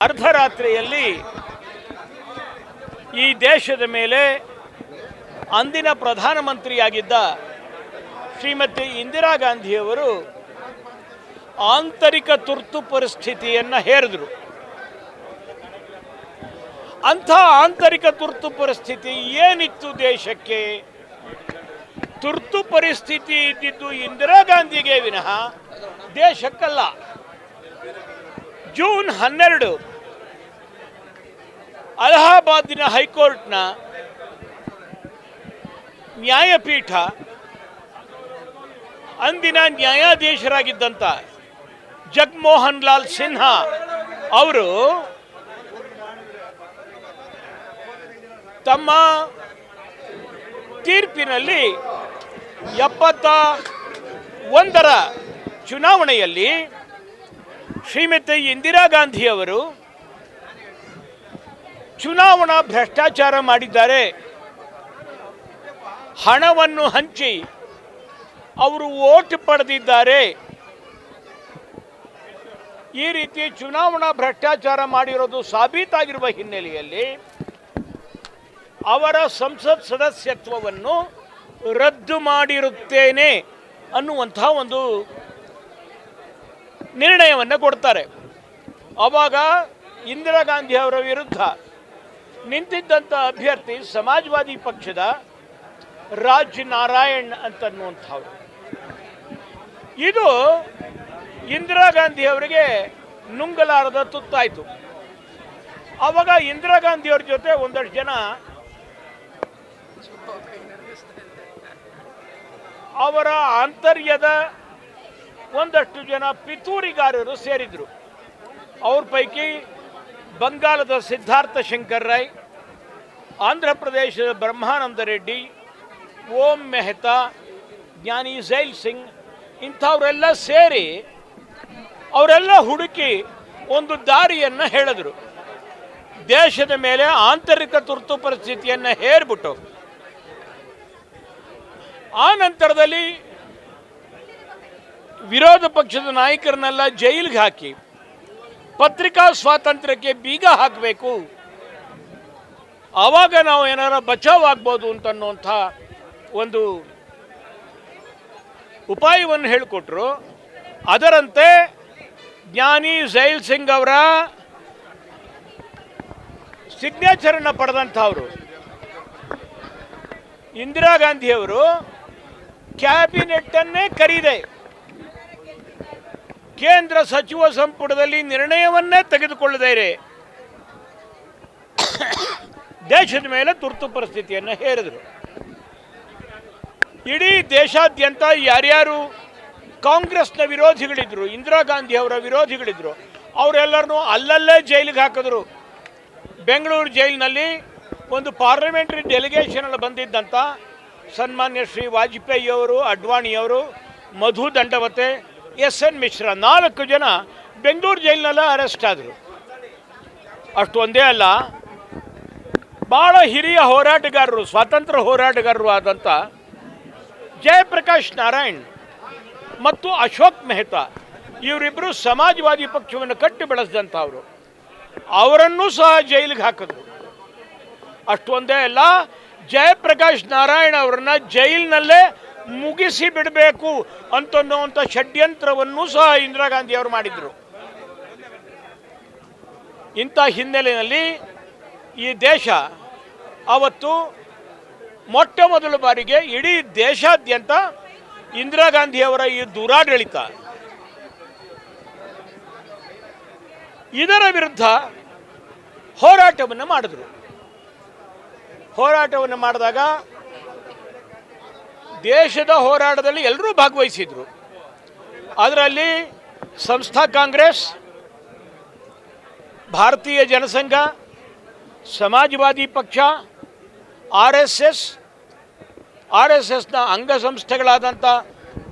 ಅರ್ಧರಾತ್ರಿಯಲ್ಲಿ ಈ ದೇಶದ ಮೇಲೆ ಅಂದಿನ ಪ್ರಧಾನಮಂತ್ರಿಯಾಗಿದ್ದ ಶ್ರೀಮತಿ ಇಂದಿರಾ ಗಾಂಧಿಯವರು ಆಂತರಿಕ ತುರ್ತು ಪರಿಸ್ಥಿತಿಯನ್ನು ಹೇರಿದರು. ಅಂಥ ಆಂತರಿಕ ತುರ್ತು ಪರಿಸ್ಥಿತಿ ಏನಿತ್ತು ದೇಶಕ್ಕೆ? ತುರ್ತು ಪರಿಸ್ಥಿತಿ ಇದ್ದಿದ್ದು ಇಂದಿರಾ ಗಾಂಧಿಗೆ ವಿನಃ ದೇಶಕ್ಕಲ್ಲ. ಜೂನ್ 12 ಅಲಹಾಬಾದಿನ ಹೈಕೋರ್ಟ್ನ ನ್ಯಾಯಪೀಠ ಅಂದಿನ ನ್ಯಾಯಾಧೀಶರಾಗಿದ್ದಂಥ ಜಗಮೋಹನ್ ಲಾಲ್ ಸಿನ್ಹಾ ಅವರು ತಮ್ಮ ತೀರ್ಪಿನಲ್ಲಿ 71ರ ಚುನಾವಣೆಯಲ್ಲಿ ಶ್ರೀಮತಿ ಇಂದಿರಾ ಗಾಂಧಿಯವರು ಚುನಾವಣಾ ಭ್ರಷ್ಟಾಚಾರ ಮಾಡಿದ್ದಾರೆ, ಹಣವನ್ನು ಹಂಚಿ ಅವರು ವೋಟ್ ಪಡೆದಿದ್ದಾರೆ, ಈ ರೀತಿ ಚುನಾವಣಾ ಭ್ರಷ್ಟಾಚಾರ ಮಾಡಿರೋದು ಸಾಬೀತಾಗಿರುವ ಹಿನ್ನೆಲೆಯಲ್ಲಿ ಅವರ ಸಂಸತ್ ಸದಸ್ಯತ್ವವನ್ನು ರದ್ದು ಮಾಡಿರುತ್ತೇನೆ ಅನ್ನುವಂಥ ಒಂದು ನಿರ್ಣಯವನ್ನು ಕೊಡ್ತಾರೆ. ಆವಾಗ ಇಂದಿರಾ ಗಾಂಧಿ ಅವರ ವಿರುದ್ಧ ನಿಂತಿದ್ದಂಥ ಅಭ್ಯರ್ಥಿ ಸಮಾಜವಾದಿ ಪಕ್ಷದ ರಾಜ್ ನಾರಾಯಣ್ ಅಂತನ್ನುವಂಥವ್ರು. ಇದು ಇಂದಿರಾ ಗಾಂಧಿ ಅವರಿಗೆ ನುಂಗಲಾರದ ತುತ್ತಾಯಿತು. ಆವಾಗ ಇಂದಿರಾ ಗಾಂಧಿಯವ್ರ ಜೊತೆ ಒಂದಷ್ಟು ಜನ ಅವರ ಆಂತರ್ಯದ ಒಂದಷ್ಟು ಜನ ಪಿತೂರಿಗಾರರು ಸೇರಿದರು. ಅವ್ರ ಪೈಕಿ ಬಂಗಾಳದ ಸಿದ್ಧಾರ್ಥ ಶಂಕರ್ ರಾಯ್, ಆಂಧ್ರ ಪ್ರದೇಶದ ಬ್ರಹ್ಮಾನಂದ ರೆಡ್ಡಿ, ಓಂ ಮೆಹ್ತಾ, ಜ್ಞಾನಿ ಝೈಲ್ ಸಿಂಗ್ ಇಂಥವರೆಲ್ಲ ಸೇರಿ ಅವರೆಲ್ಲ ಹುಡುಕಿ ಒಂದು ದಾರಿಯನ್ನು ಹೇಳಿದರು. ದೇಶದ ಮೇಲೆ ಆಂತರಿಕ ತುರ್ತು ಪರಿಸ್ಥಿತಿಯನ್ನು ಹೇರ್ಬಿಟ್ಟು ಆ ನಂತರದಲ್ಲಿ ವಿರೋಧ ಪಕ್ಷದ ನಾಯಕರನ್ನೆಲ್ಲ ಜೈಲಿಗೆ ಹಾಕಿ ಪತ್ರಿಕಾ ಸ್ವಾತಂತ್ರ್ಯಕ್ಕೆ ಬೀಗ ಹಾಕಬೇಕು, ಆವಾಗ ನಾವು ಏನಾರ ಬಚಾವಾಗ್ಬೋದು ಅಂತನ್ನುವಂಥ ಒಂದು ಉಪಾಯವನ್ನು ಹೇಳಿಕೊಟ್ರು. ಅದರಂತೆ ಜ್ಞಾನಿ ಝೈಲ್ ಸಿಂಗ್ ಅವರ ಸಿಗ್ನೇಚರನ್ನು ಪಡೆದಂಥವರು ಇಂದಿರಾ ಗಾಂಧಿಯವರು ಕ್ಯಾಬಿನೆಟ್ಟನ್ನೇ ಕರೀದೆ ಕೇಂದ್ರ ಸಚಿವ ಸಂಪುಟದಲ್ಲಿ ನಿರ್ಣಯವನ್ನೇ ತೆಗೆದುಕೊಳ್ಳದೇ ದೇಶದ ಮೇಲೆ ತುರ್ತು ಪರಿಸ್ಥಿತಿಯನ್ನು ಹೇರಿದರು. ಇಡೀ ದೇಶಾದ್ಯಂತ ಯಾರ್ಯಾರು ಕಾಂಗ್ರೆಸ್ನ ವಿರೋಧಿಗಳಿದ್ರು, ಇಂದಿರಾ ಗಾಂಧಿ ಅವರ ವಿರೋಧಿಗಳಿದ್ರು, ಅವರೆಲ್ಲರನ್ನೂ ಅಲ್ಲಲ್ಲೇ ಜೈಲಿಗೆ ಹಾಕಿದ್ರು. ಬೆಂಗಳೂರು ಜೈಲಿನಲ್ಲಿ ಒಂದು ಪಾರ್ಲಿಮೆಂಟರಿ ಡೆಲಿಗೇಷನಲ್ಲಿ ಬಂದಿದ್ದಂಥ ಸನ್ಮಾನ್ಯ ಶ್ರೀ ವಾಜಪೇಯಿಯವರು, ಅಡ್ವಾಣಿಯವರು, ಮಧು ದಂಡವತೆ, SN ಮಿಶ್ರಾ 4 ಜನ ಬೆಂಗಳೂರು ಜೈಲಿನೆಲ್ಲ ಅರೆಸ್ಟ್ ಆದರು. ಅಷ್ಟು ಒಂದೇ ಅಲ್ಲ, ಭಾಳ ಹಿರಿಯ ಹೋರಾಟಗಾರರು, ಸ್ವಾತಂತ್ರ್ಯ ಹೋರಾಟಗಾರರು ಆದಂಥ ಜಯಪ್ರಕಾಶ್ ನಾರಾಯಣ್ ಮತ್ತು ಅಶೋಕ್ ಮೆಹ್ತಾ ಇವರಿಬ್ಬರು ಸಮಾಜವಾದಿ ಪಕ್ಷವನ್ನು ಕಟ್ಟಿ ಬೆಳೆಸಿದಂಥವರು, ಅವರನ್ನೂ ಸಹ ಜೈಲಿಗೆ ಹಾಕಿದ್ರು. ಅಷ್ಟು ಒಂದೇ ಅಲ್ಲ, ಜಯಪ್ರಕಾಶ್ ನಾರಾಯಣ್ ಅವರನ್ನು ಜೈಲಿನಲ್ಲೇ ಮುಗಿಸಿ ಬಿಡಬೇಕು ಅಂತನ್ನುವಂಥ ಷಡ್ಯಂತ್ರವನ್ನು ಸಹ ಇಂದಿರಾ ಗಾಂಧಿ ಅವರು ಮಾಡಿದರು. ಇಂಥ ಹಿನ್ನೆಲೆಯಲ್ಲಿ ಈ ದೇಶ ಅವತ್ತು ಮೊಟ್ಟ ಮೊದಲ ಬಾರಿಗೆ ಇಡೀ ದೇಶಾದ್ಯಂತ ಇಂದಿರಾ ಗಾಂಧಿಯವರ ಈ ದುರಾಡಳಿತ, ಇದರ ವಿರುದ್ಧ ಹೋರಾಟವನ್ನು ಮಾಡಿದ್ರು. ಹೋರಾಟವನ್ನು ಮಾಡಿದಾಗ ದೇಶದ ಹೋರಾಟದಲ್ಲಿ ಎಲ್ಲರೂ ಭಾಗವಹಿಸಿದರು. ಅದರಲ್ಲಿ ಸಂಸ್ಥಾ ಕಾಂಗ್ರೆಸ್, ಭಾರತೀಯ ಜನಸಂಘ, ಸಮಾಜವಾದಿ ಪಕ್ಷ, RSSನ ಅಂಗಸಂಸ್ಥೆಗಳಾದಂಥ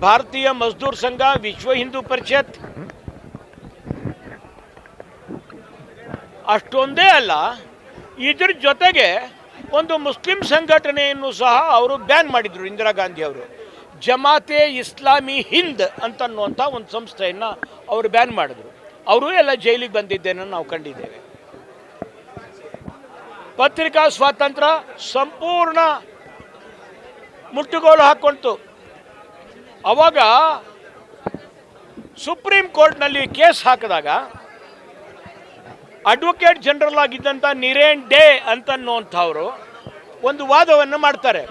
ಭಾರತೀಯ ಮಜ್ದೂರ್ ಸಂಘ, ವಿಶ್ವ ಹಿಂದೂ ಪರಿಷತ್, ಅಷ್ಟೊಂದೇ ಅಲ್ಲ, ಇದ್ರ ಜೊತೆಗೆ ಒಂದು ಮುಸ್ಲಿಂ ಸಂಘಟನೆಯನ್ನು ಸಹ ಅವರು ಬ್ಯಾನ್ ಮಾಡಿದರು ಇಂದಿರಾ ಗಾಂಧಿ ಅವರು. ಜಮಾತೆ ಇಸ್ಲಾಮಿ ಹಿಂದ್ ಅಂತನ್ನುವಂಥ ಒಂದು ಸಂಸ್ಥೆಯನ್ನು ಅವರು ಬ್ಯಾನ್ ಮಾಡಿದ್ರು. ಅವರು ಎಲ್ಲ ಜೈಲಿಗೆ ಬಂದಿದ್ದೇನೆ ನಾವು ಕಂಡಿದ್ದೇವೆ. ಪತ್ರಿಕಾ ಸ್ವಾತಂತ್ರ್ಯ ಸಂಪೂರ್ಣ ಮುಟ್ಟುಗೋಲು ಹಾಕ್ಕೊಂತು. ಅವಾಗ ಸುಪ್ರೀಂ ಕೋರ್ಟ್ನಲ್ಲಿ ಕೇಸ್ ಹಾಕಿದಾಗ ಅಡ್ವೊಕೇಟ್ ಜನರಲ್ ಆಗಿದ್ದಂಥ ನಿರೇನ್ ಡೇ ಅಂತನ್ನುವಂಥವರು ಒಂದು ವಾದವನ್ನು ಮಾಡ್ತಾರೆ.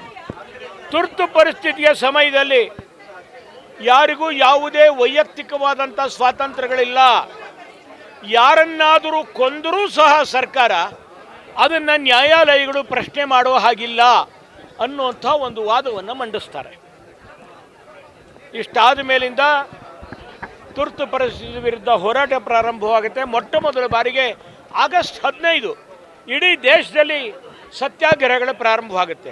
ತುರ್ತು ಪರಿಸ್ಥಿತಿಯ ಸಮಯದಲ್ಲಿ ಯಾರಿಗೂ ಯಾವುದೇ ವೈಯಕ್ತಿಕವಾದಂಥ ಸ್ವಾತಂತ್ರ್ಯಗಳಿಲ್ಲ, ಯಾರನ್ನಾದರೂ ಕೊಂದರೂ ಸಹ ಸರ್ಕಾರ ಅದನ್ನು ನ್ಯಾಯಾಲಯಗಳು ಪ್ರಶ್ನೆ ಮಾಡೋ ಹಾಗಿಲ್ಲ ಅನ್ನುವಂಥ ಒಂದು ವಾದವನ್ನು ಮಂಡಿಸ್ತಾರೆ. ಇಷ್ಟಾದ ಮೇಲಿಂದ ತುರ್ತು ಪರಿಸ್ಥಿತಿ ವಿರುದ್ಧ ಹೋರಾಟ ಪ್ರಾರಂಭವಾಗುತ್ತೆ. ಮೊಟ್ಟ ಮೊದಲ ಬಾರಿಗೆ ಆಗಸ್ಟ್ 15 ಇಡೀ ದೇಶದಲ್ಲಿ ಸತ್ಯಾಗ್ರಹಗಳು ಪ್ರಾರಂಭವಾಗುತ್ತೆ.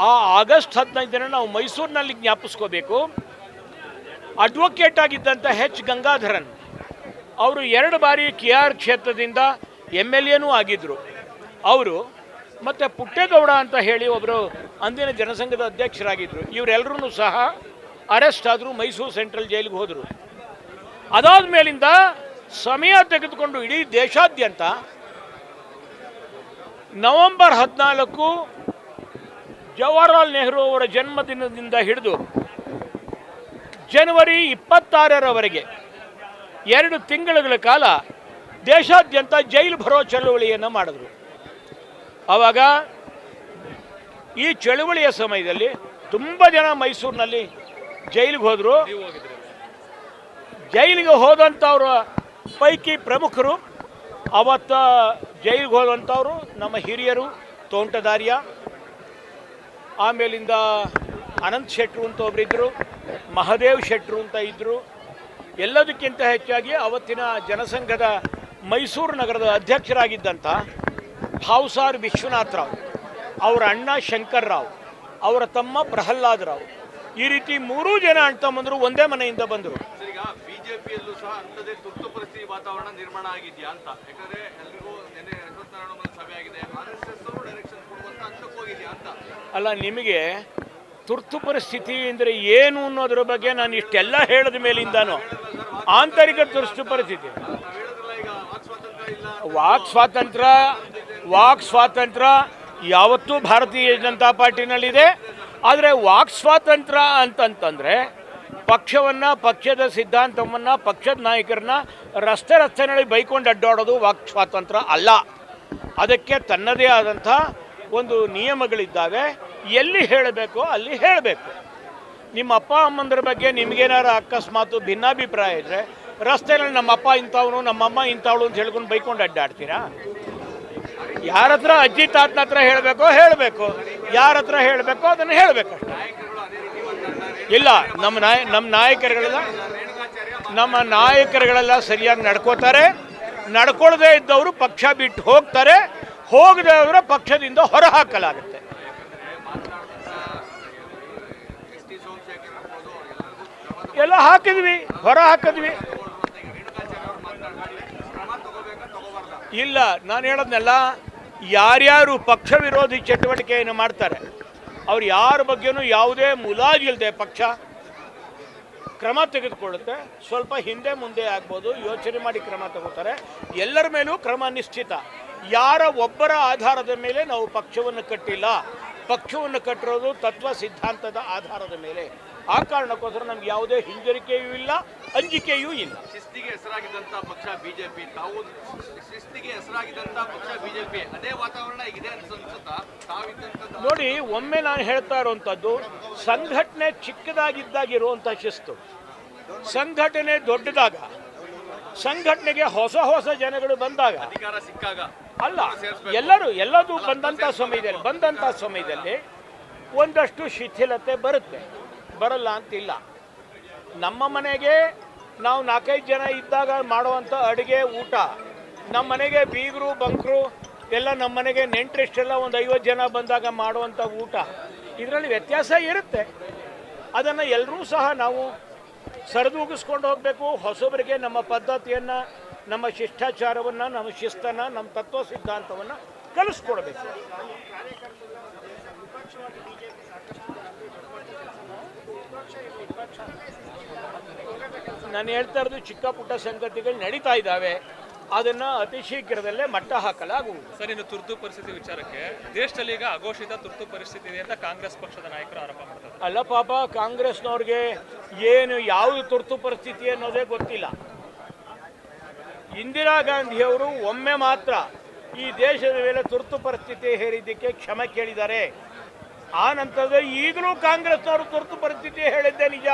ಆ ಆಗಸ್ಟ್ 15 ನಾವು ಮೈಸೂರಿನಲ್ಲಿ ಜ್ಞಾಪಿಸ್ಕೋಬೇಕು. ಅಡ್ವೊಕೇಟ್ ಆಗಿದ್ದಂಥ ಎಚ್ ಗಂಗಾಧರನ್ ಅವರು 2 ಬಾರಿ KR ಕ್ಷೇತ್ರದಿಂದ MLAನೂ ಆಗಿದ್ದರು. ಅವರು ಮತ್ತು ಪುಟ್ಟೇಗೌಡ ಅಂತ ಹೇಳಿ ಒಬ್ಬರು ಅಂದಿನ ಜನಸಂಘದ ಅಧ್ಯಕ್ಷರಾಗಿದ್ದರು. ಇವರೆಲ್ಲರೂ ಸಹ ಅರೆಸ್ಟ್ ಆದರು, ಮೈಸೂರು ಸೆಂಟ್ರಲ್ ಜೈಲಿಗೆ ಹೋದರು. ಅದಾದ ಮೇಲಿಂದ ಸಮಯ ತೆಗೆದುಕೊಂಡು ಇಡೀ ದೇಶಾದ್ಯಂತ ನವೆಂಬರ್ 14 ಜವಾಹರಲಾಲ್ ನೆಹರು ಅವರ ಜನ್ಮದಿನದಿಂದ ಹಿಡಿದು ಜನವರಿ 26ರವರೆಗೆ 2 ತಿಂಗಳುಗಳ ಕಾಲ ದೇಶಾದ್ಯಂತ ಜೈಲು ಭರೋ ಚಳುವಳಿಯನ್ನು ಮಾಡಿದ್ರು. ಆವಾಗ ಈ ಚಳುವಳಿಯ ಸಮಯದಲ್ಲಿ ತುಂಬ ಜನ ಮೈಸೂರಿನಲ್ಲಿ ಜೈಲಿಗೆ ಹೋದರು. ಜೈಲಿಗೆ ಹೋದಂಥವ್ರ ಪೈಕಿ ಪ್ರಮುಖರು ಅವತ್ತ ಜೈಲಿಗೆ ಹೋದಂಥವರು ನಮ್ಮ ಹಿರಿಯರು ತೋಂಟದಾರ್ಯ, ಆಮೇಲಿಂದ ಅನಂತ್ ಶೆಟ್ರು ಅಂತ ಒಬ್ಬರಿದ್ದರು, ಮಹದೇವ್ ಶೆಟ್ರು ಅಂತ ಇದ್ದರು. ಎಲ್ಲದಕ್ಕಿಂತ ಹೆಚ್ಚಾಗಿ ಅವತ್ತಿನ ಜನಸಂಘದ ಮೈಸೂರು ನಗರದ ಅಧ್ಯಕ್ಷರಾಗಿದ್ದಂಥ ಭಾವ್ಸಾರ್ ವಿಶ್ವನಾಥ್ ರಾವ್, ಅವರ ಅಣ್ಣ ಶಂಕರ್ ರಾವ್, ಅವರ ತಮ್ಮ ಪ್ರಹ್ಲಾದ್ ರಾವ್, ಈ ರೀತಿ 3 ಜನ ಅಣ್ಣ ತಮ್ಮಂದರು ಒಂದೇ ಮನೆಯಿಂದ ಬಂದರು. ಈಗ ಬಿಜೆಪಿಯಲ್ಲೂ ಸಹ ಅಂಥದ್ದೇ ತುರ್ತು ಪರಿಸ್ಥಿತಿ ವಾತಾವರಣ ನಿರ್ಮಾಣ ಆಗಿದೆಯಾ ಅಂತ, ಯಾಕಂದ್ರೆ ಎಲ್ರಿಗೂ ನೆನೆ ಸಭೆ ಆಗಿದೆ, RSS ಅವರು ಡೈರೆಕ್ಷನ್ ಕೊಡುವಂತ ಹಂತಕ್ಕೆ ಹೋಗಿದೆಯಾ ಅಂತ. ಅಲ್ಲ, ನಿಮಗೆ ತುರ್ತು ಪರಿಸ್ಥಿತಿ ಅಂದರೆ ಏನು ಅನ್ನೋದ್ರ ಬಗ್ಗೆ ನಾನು ಇಷ್ಟೆಲ್ಲ ಹೇಳಿದ ಮೇಲಿಂದಾನು ಆಂತರಿಕ ತುರ್ತು ಪರಿಸ್ಥಿತಿ, ವಾಕ್ ಸ್ವಾತಂತ್ರ್ಯ ಯಾವತ್ತೂ ಭಾರತೀಯ ಜನತಾ ಪಾರ್ಟಿನಲ್ಲಿದೆ. ಆದರೆ ವಾಕ್ ಸ್ವಾತಂತ್ರ್ಯ ಅಂತಂತಂದರೆ ಪಕ್ಷವನ್ನು, ಪಕ್ಷದ ಸಿದ್ಧಾಂತವನ್ನು, ಪಕ್ಷದ ನಾಯಕರನ್ನ ರಸ್ತೆನಲ್ಲಿ ಬೈಕೊಂಡು ಅಡ್ಡಾಡೋದು ವಾಕ್ ಸ್ವಾತಂತ್ರ್ಯ ಅಲ್ಲ. ಅದಕ್ಕೆ ತನ್ನದೇ ಆದಂಥ ಒಂದು ನಿಯಮಗಳಿದ್ದಾವೆ. ಎಲ್ಲಿ ಹೇಳಬೇಕೋ ಅಲ್ಲಿ ಹೇಳಬೇಕು. ನಿಮ್ಮ ಅಪ್ಪ ಅಮ್ಮಂದ್ರ ಬಗ್ಗೆ ನಿಮಗೇನಾರು ಅಕಸ್ಮಾತು ಭಿನ್ನಾಭಿಪ್ರಾಯ ಇದ್ದರೆ ರಸ್ತೆಯಲ್ಲಿ ನಮ್ಮಪ್ಪ ಇಂಥವನು, ನಮ್ಮಮ್ಮ ಇಂಥವಳು ಅಂತ ಹೇಳ್ಕೊಂಡು ಬೈಕೊಂಡು ಅಡ್ಡಾಡ್ತೀರಾ? ಯಾರ ಹತ್ರ ಅಜ್ಜಿ ತಾತನ ಹತ್ರ ಹೇಳಬೇಕೋ ಹೇಳಬೇಕು, ಯಾರ ಹತ್ರ ಹೇಳಬೇಕೋ ಅದನ್ನು ಹೇಳಬೇಕಷ್ಟೆ. ಇಲ್ಲ, ನಮ್ಮ ನಾಯಕರುಗಳೆಲ್ಲ ಸರಿಯಾಗಿ ನಡ್ಕೋತಾರೆ. ನಡ್ಕೊಳ್ಳದೆ ಇದ್ದವರು ಪಕ್ಷ ಬಿಟ್ಟು ಹೋಗ್ತಾರೆ, ಹೋಗದವರ ಪಕ್ಷದಿಂದ ಹೊರ ಹಾಕಲಾಗುತ್ತೆ. ಎಲ್ಲ ಹಾಕಿದ್ವಿ, ಹೊರ ಹಾಕಿದ್ವಿ. ಇಲ್ಲ, ನಾನು ಹೇಳೋದ್ನೆಲ್ಲ ಯಾರ್ಯಾರು ಪಕ್ಷ ವಿರೋಧಿ ಚಟುವಟಿಕೆಯನ್ನು ಮಾಡ್ತಾರೆ ಅವ್ರು ಯಾರ ಬಗ್ಗೆನೂ ಯಾವುದೇ ಮುಲಾಜಿಲ್ಲದೆ ಪಕ್ಷ ಕ್ರಮ ತೆಗೆದುಕೊಳ್ಳುತ್ತೆ. ಸ್ವಲ್ಪ ಹಿಂದೆ ಮುಂದೆ ಆಗ್ಬೋದು, ಯೋಚನೆ ಮಾಡಿ ಕ್ರಮ ತಗೋತಾರೆ. ಎಲ್ಲರ ಮೇಲೂ ಕ್ರಮ ನಿಶ್ಚಿತ. ಯಾರ ಒಬ್ಬರ ಆಧಾರದ ಮೇಲೆ ನಾವು ಪಕ್ಷವನ್ನು ಕಟ್ಟಿಲ್ಲ. ಪಕ್ಷವನ್ನು ಕಟ್ಟಿರೋದು ತತ್ವ ಸಿದ್ಧಾಂತದ ಆಧಾರದ ಮೇಲೆ. ಆ ಕಾರಣಕ್ಕೋಸ್ಕರ ನಮ್ಗೆ ಯಾವುದೇ ಹಿಂಜರಿಕೆಯೂ ಇಲ್ಲ, ಅಂಜಿಕೆಯೂ ಇಲ್ಲ. ಶಿಸ್ತಿಗೆ ಹೆಸರಾಗಿದ್ದಂಥ ಪಕ್ಷ ಬಿಜೆಪಿ, ತಾವು ಶಿಸ್ತಿಗೆ ಹೆಸರಾಗಿದ್ದಂಥ ಪಕ್ಷ ಬಿಜೆಪಿ, ಅದೇ ವಾತಾವರಣ ಇದೆ ಅನ್ಸುತ್ತಾ ತಾವಿದ್ದಂಥದ್ದು? ನೋಡಿ, ಒಮ್ಮೆ ನಾನು ಹೇಳ್ತಾ ಇರುವಂಥದ್ದು, ಸಂಘಟನೆ ಚಿಕ್ಕದಾಗಿದ್ದಾಗಿರುವಂಥ ಶಿಸ್ತು, ಸಂಘಟನೆ ದೊಡ್ಡದಾಗ, ಸಂಘಟನೆಗೆ ಹೊಸ ಹೊಸ ಜನಗಳು ಬಂದಾಗ, ಅಧಿಕಾರ ಸಿಕ್ಕಾಗ ಅಲ್ಲ, ಎಲ್ಲದೂ ಬಂದಂಥ ಸಮಯದಲ್ಲಿ ಒಂದಷ್ಟು ಶಿಥಿಲತೆ ಬರುತ್ತೆ, ಬರಲ್ಲ ಅಂತಿಲ್ಲ. ನಮ್ಮ ಮನೆಗೆ ನಾವು 4-5 ಜನ ಇದ್ದಾಗ ಮಾಡುವಂಥ ಅಡುಗೆ ಊಟ, ನಮ್ಮ ಮನೆಗೆ ಬೀಗರು ಬಂಕರು ಎಲ್ಲ, ನಮ್ಮ ಮನೆಗೆ ನೆಂಟರಿಷ್ಟೆಲ್ಲ ಒಂದು 50 ಜನ ಬಂದಾಗ ಮಾಡುವಂಥ ಊಟ, ಇದರಲ್ಲಿ ವ್ಯತ್ಯಾಸ ಇರುತ್ತೆ. ಅದನ್ನು ಎಲ್ಲರೂ ಸಹ ನಾವು ಸರಿದೂಗಿಸ್ಕೊಂಡು ಹೋಗಬೇಕು. ಹೊಸಬರಿಗೆ ನಮ್ಮ ಪದ್ಧತಿಯನ್ನು, ನಮ್ಮ ಶಿಷ್ಟಾಚಾರವನ್ನು, ನಮ್ಮ ಶಿಸ್ತನ್ನು, ನಮ್ಮ ತತ್ವ ಸಿದ್ಧಾಂತವನ್ನು ಕಲಿಸ್ಕೊಡ್ಬೇಕು. ನಾನು ಹೇಳ್ತಾ ಇರೋದು ಚಿಕ್ಕ ಪುಟ್ಟ ಸಂಗತಿಗಳು ನಡೀತಾ ಇದ್ದಾವೆ, ಅದನ್ನ ಅತಿ ಶೀಘ್ರದಲ್ಲೇ ಮಟ್ಟ ಹಾಕಲಾಗುವುದು. ಸರ್, ಇನ್ನು ತುರ್ತು ಪರಿಸ್ಥಿತಿ ವಿಚಾರಕ್ಕೆ ದೇಶದಲ್ಲಿ ಈಗ ಅಘೋಷಿತ ತುರ್ತು ಪರಿಸ್ಥಿತಿ ಇದೆ ಅಂತ ಕಾಂಗ್ರೆಸ್ ಪಕ್ಷದ ನಾಯಕರು ಆರೋಪ ಮಾಡ್ತಾರೆ. ಅಲ್ಲ ಪಾಪ, ಕಾಂಗ್ರೆಸ್ನವ್ರಿಗೆ ಏನು ಯಾವುದು ತುರ್ತು ಪರಿಸ್ಥಿತಿ ಅನ್ನೋದೇ ಗೊತ್ತಿಲ್ಲ. ಇಂದಿರಾ ಗಾಂಧಿಯವರು ಒಮ್ಮೆ ಮಾತ್ರ ಈ ದೇಶದ ಮೇಲೆ ತುರ್ತು ಪರಿಸ್ಥಿತಿ ಹೇರಿದ್ದಕ್ಕೆ ಕ್ಷಮೆ ಕೇಳಿದ್ದಾರೆ. ಆ ನಂತರದಲ್ಲಿ ಈಗಲೂ ಕಾಂಗ್ರೆಸ್ನವರು ತುರ್ತು ಪರಿಸ್ಥಿತಿ ಹೇಳಿದ್ದೇ ನಿಜ,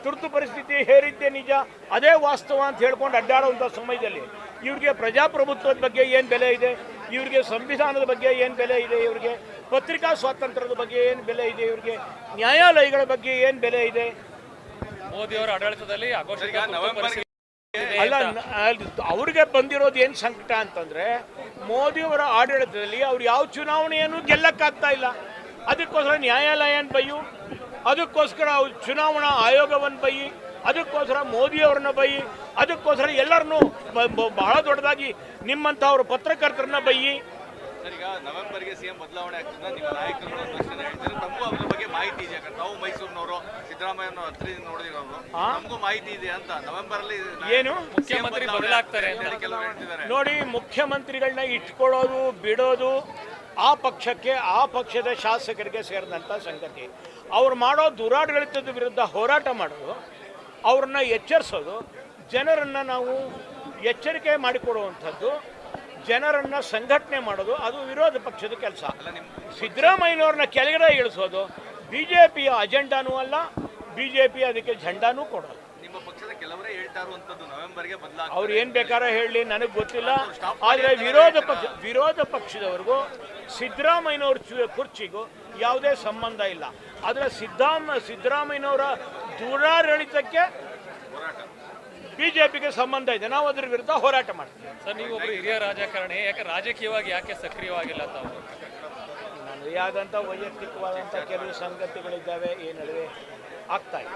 ತುರ್ತು ಪರಿಸ್ಥಿತಿ ಹೇರಿದ್ದೇ ನಿಜ, ಅದೇ ವಾಸ್ತವ ಅಂತ ಹೇಳ್ಕೊಂಡು ಅಡ್ಡಾಡುವಂಥ ಸಮಯದಲ್ಲಿ ಇವ್ರಿಗೆ ಪ್ರಜಾಪ್ರಭುತ್ವದ ಬಗ್ಗೆ ಏನು ಬೆಲೆ ಇದೆ, ಇವ್ರಿಗೆ ಸಂವಿಧಾನದ ಬಗ್ಗೆ ಏನು ಬೆಲೆ ಇದೆ, ಇವ್ರಿಗೆ ಪತ್ರಿಕಾ ಸ್ವಾತಂತ್ರ್ಯದ ಬಗ್ಗೆ ಏನು ಬೆಲೆ ಇದೆ, ಇವ್ರಿಗೆ ನ್ಯಾಯಾಲಯಗಳ ಬಗ್ಗೆ ಏನು ಬೆಲೆ ಇದೆ? ಮೋದಿಯವರ ಆಡಳಿತದಲ್ಲಿ ಅಘೋಷಿತ ತುರ್ತು ಪರಿಸ್ಥಿತಿ ಅಲ್ಲ, ಅವ್ರಿಗೆ ಬಂದಿರೋದು ಏನು ಸಂಕಟ ಅಂತಂದ್ರೆ, ಮೋದಿಯವರ ಆಡಳಿತದಲ್ಲಿ ಅವ್ರು ಯಾವ ಚುನಾವಣೆಯನ್ನು ಗೆಲ್ಲಕ್ಕಾಗ್ತಾ ಇಲ್ಲ. ಅದಕ್ಕೋಸ್ಕರ ನ್ಯಾಯಾಲಯನ ಬೈಯು, ಅದಕ್ಕೋಸ್ಕರ ಚುನಾವಣಾ ಆಯೋಗವನ್ನು ಬೈಯಿ, ಅದಕ್ಕೋಸ್ಕರ ಮೋದಿಯವ್ರನ್ನ ಬೈಯಿ, ಅದಕ್ಕೋಸ್ಕರ ಎಲ್ಲರನ್ನೂ ಬಹಳ ದೊಡ್ಡದಾಗಿ ನಿಮ್ಮಂಥವ್ರ ಪತ್ರಕರ್ತರನ್ನ ಬೈಯಿ. ಸರ್, ಈಗ ನವೆಂಬರ್ಗೆ ಸಿಎಂ ಬದಲಾವಣೆ ಆಗ್ತದೆ, ನಿಮ್ಮ ನಾಯಕರು ಹೇಳ್ತಾರೆ, ತಮಗೂ ಅದ್ರ ಬಗ್ಗೆ ಮಾಹಿತಿ ಇದೆ. ಯಾಕಂದ್ರೆ ನಾವು ಮೈಸೂರಿನವರು ಸಿದ್ದರಾಮಯ್ಯನ ಹತ್ರದಿಂದ ನೋಡಿರೋರು, ನಮಗೂ ಮಾಹಿತಿ ಇದೆ ಅಂತ. ನವೆಂಬರ್ ಅಲ್ಲಿ ಏನು ಮುಖ್ಯಮಂತ್ರಿ ಬದಲಾಗ್ತಾರೆ ಅಂತ ಕೆಲವರು ಹೇಳ್ತಿದ್ದಾರೆ. ನೋಡಿ, ಮುಖ್ಯಮಂತ್ರಿಗಳನ್ನ ಇಟ್ಕೊಳ್ಳೋದು ಬಿಡೋದು ಆ ಪಕ್ಷಕ್ಕೆ, ಆ ಪಕ್ಷದ ಶಾಸಕರಿಗೆ ಸೇರಿದಂಥ ಸಂಗತಿ. ಅವ್ರು ಮಾಡೋ ದುರಾಡಳಿತದ ವಿರುದ್ಧ ಹೋರಾಟ ಮಾಡೋದು, ಅವ್ರನ್ನ ಎಚ್ಚರಿಸೋದು, ಜನರನ್ನು ನಾವು ಎಚ್ಚರಿಕೆ ಮಾಡಿಕೊಡುವಂಥದ್ದು, ಜನರನ್ನು ಸಂಘಟನೆ ಮಾಡೋದು, ಅದು ವಿರೋಧ ಪಕ್ಷದ ಕೆಲಸ. ಸಿದ್ದರಾಮಯ್ಯನವ್ರನ್ನ ಕೆಳಗಡೆ ಇಳಿಸೋದು BJPಯ ಅಜೆಂಡಾನೂ ಅಲ್ಲ, BJP ಅದಕ್ಕೆ ಝಂಡಾನೂ ಕೊಡೋದು. ನಿಮ್ಮ ಪಕ್ಷದ ಕೆಲವರೇ ಹೇಳ್ತಾ ಇರುವಂತದ್ದು ನವೆಂಬರ್ಗೆ ಬದಲಾಗ ಅವ್ರು ಏನು ಬೇಕಾದ್ರೆ ಹೇಳಲಿ, ನನಗೆ ಗೊತ್ತಿಲ್ಲ. ಆದರೆ ವಿರೋಧ ಪಕ್ಷದವ್ರಿಗೂ ಸಿದ್ದರಾಮಯ್ಯನವ್ರ ಕುರ್ಚಿಗೂ ಯಾವುದೇ ಸಂಬಂಧ ಇಲ್ಲ. ಆದರೆ ಸಿದ್ದರಾಮಯ್ಯನವರ ದುರಾಡಳಿತಕ್ಕೆ BJPಗೆ ಸಂಬಂಧ ಇದೆ. ನಾವು ಅದ್ರ ವಿರುದ್ಧ ಹೋರಾಟ ಮಾಡ್ತೀವಿ. ಸರ್, ನೀವು ಒಬ್ಬರು ಹಿರಿಯ ರಾಜಕಾರಣಿ, ರಾಜಕೀಯವಾಗಿ ಯಾಕೆ ಸಕ್ರಿಯವಾಗಿಲ್ಲ ತಾವು? ನನ್ನದೇ ಆದಂಥ ವೈಯಕ್ತಿಕವಾದಂಥ ಕೆಲವು ಸಂಗತಿಗಳಿದ್ದಾವೆ, ಈ ನಡುವೆ ಆಗ್ತಾ ಇಲ್ಲ.